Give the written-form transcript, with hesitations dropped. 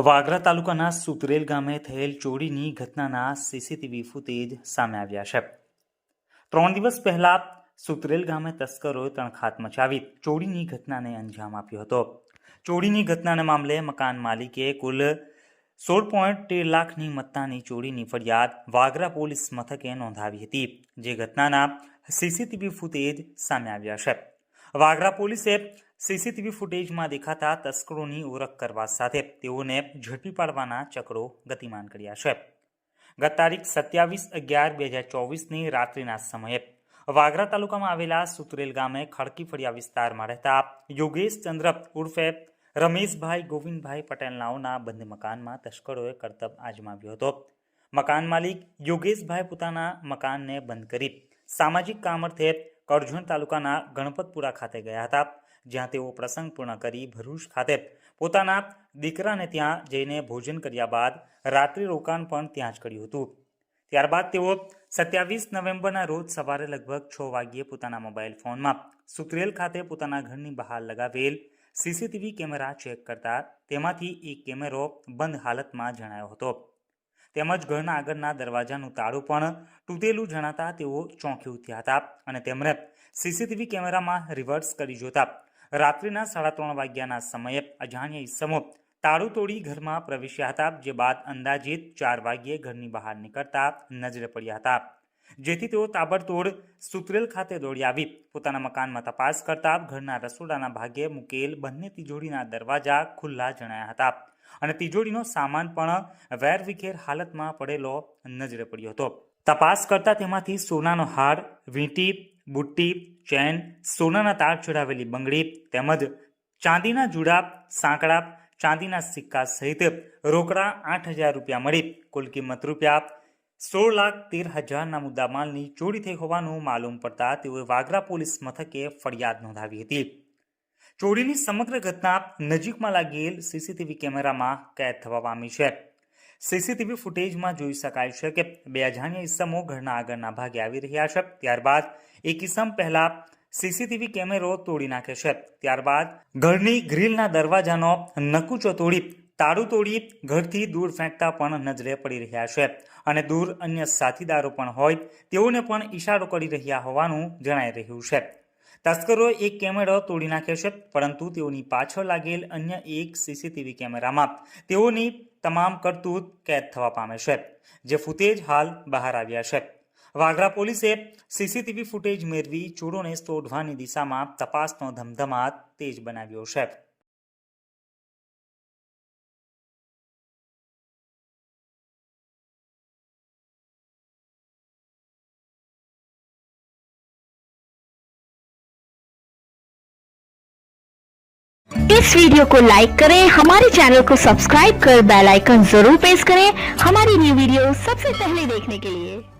વાગરા તાલુકાના સુતરેલ ગામે થયેલ ચોરીની ઘટનાના સીસીટીવી ફૂટેજ સામે આવ્યા છે। 3 દિવસ પહેલા સુતરેલ ગામે તસ્કરોએ તણખાત મચાવી ચોરીની ઘટનાને અંજામ આપ્યો હતો। ચોરીની ઘટનાના મામલે મકાન માલિકે કુલ 16.13 લાખની મત્તાની ચોરીની ફરિયાદ વાગરા પોલીસ મથકે નોંધાવી હતી, જે ઘટનાના સીસીટીવી ફૂટેજ સામે આવ્યા છે। વાગરા પોલીસે સીસીટીવી ફૂટેજમાં દેખાતા તસ્કરોની ઓળખ કરવા સાથે તેઓને ઝડપી પાડવાના ચક્રો ગતિમાન કર્યા છે। ગત તારીખ 27/11/2024ની રાત્રિના સમયે વાગરા તાલુકામાં આવેલા સુતરેલ ગામે ખડકી ફળિયા વિસ્તારમાં રહેતા યોગેશ ચંદ્ર ઉર્ફે રમેશભાઈ ગોવિંદભાઈ પટેલ નાઓના બંધ મકાનમાં તસ્કરોએ કરતબ આજમાવ્યો હતો। મકાન માલિક યોગેશભાઈ પોતાના મકાનને બંધ કરી સામાજિક કામ અર્થે કરજણ તાલુકાના ગણપતપુરા ખાતે ગયા હતા, જ્યાં તેઓ પ્રસંગ પૂર્ણ કરી ભરૂચ ખાતે પોતાના દીકરાને ત્યાં જઈને ભોજન કર્યા બાદ રાત્રિ રોકાણ પણ ત્યાં જ કર્યું હતું। ત્યારબાદ તેઓ 27 નવેમ્બરના રોજ સવારે લગભગ 6 વાગ્યે પોતાના મોબાઈલ ફોનમાં સુતરેલ ખાતે પોતાના ઘરની બહાર લગાવેલ સીસીટીવી કેમેરા ચેક કરતા તેમાંથી એક કેમેરો બંધ હાલતમાં જણાયો હતો, તેમજ ઘરના આગળના દરવાજાનું તાળું પણ તૂટેલું જણાતા તેઓ ચોંકી ઉઠ્યા હતા અને તેમણે સીસીટીવી કેમેરામાં રિવર્સ કરી જોતા રાત્રિના 3:30 વાગ્યાના સમયે અજાણ્યા ઈસમો તાળું તોડી ઘરમાં પ્રવેશ્યા હતા, જે બાદ અંદાજિત 4 વાગ્યે ઘરની બહાર નીકળતા નજરે પડ્યા હતા, જેથી તેઓ તાબડતોડ સુતરેલ ખાતે દોડી આવી પોતાના મકાનમાં તપાસ કરતા ઘરના રસોડાના ભાગે મૂકેલ બંને તિજોરીના દરવાજા ખુલ્લા જણાયા હતા અને તિજોરીનો સામાન પણ વેરવિખેર હાલતમાં પડેલો નજરે પડ્યો હતો। તપાસ કરતા તેમાંથી સોનાનો હાર, વીંટી, બુટ્ટી, ચેન, સોનાના તાર ચડાવેલી બંગડી તેમજ ચાંદીના જુડા, સાંકડા, ચાંદીના સિક્કા સહિત રોકડા 8,000 રૂપિયા મળી કુલ કિંમત રૂપિયા 16,13,000ના મુદ્દામાલની ચોરી થઈ હોવાનું માલુમ પડતા તેઓએ વાગરા પોલીસ મથકે ફરિયાદ નોંધાવી હતી। ચોરીની સમગ્ર ઘટના નજીકમાં લાગેલ સીસીટીવી કેમેરામાં કેદ થવા પામી છે। સીસીટીવી ફૂટેજમાં જોઈ શકાય છે કે બે અજાણ્યા ઈસમો ઘરના આગળના ભાગે આવી રહ્યા છે, ત્યારબાદ એક ઈસમ પહેલા સીસીટીવી કેમેરો તોડી નાખે છે, ત્યારબાદ ઘરની ગ્રીલના દરવાજાનો નકુચો તોડી તાળું તોડી ઘરથી દૂર ફેંકતા પણ નજરે પડી રહ્યા છે અને દૂર અન્ય સાથીદારો પણ હોય તેઓને પણ ઈશારો કરી રહ્યા હોવાનું જણાઈ રહ્યું છે। તસ્કરોએ એક કેમેરો તોડી નાખ્યો છે, પરંતુ તેઓની પાછળ લાગેલ અન્ય એક સીસીટીવી કેમેરામાં તેઓની તમામ કરતૂત કેદ થવા પામે છે, જે ફૂટેજ હાલ બહાર આવ્યા છે। વાગરા પોલીસે સીસીટીવી ફૂટેજ મેળવી ચોરોને શોધવાની દિશામાં તપાસનો ધમધમાટ તેજ બનાવ્યો છે। इस वीडियो को लाइक करें, हमारे चैनल को सब्सक्राइब कर बेल आइकन जरूर प्रेस करें हमारी न्यू वीडियो सबसे पहले देखने के लिए।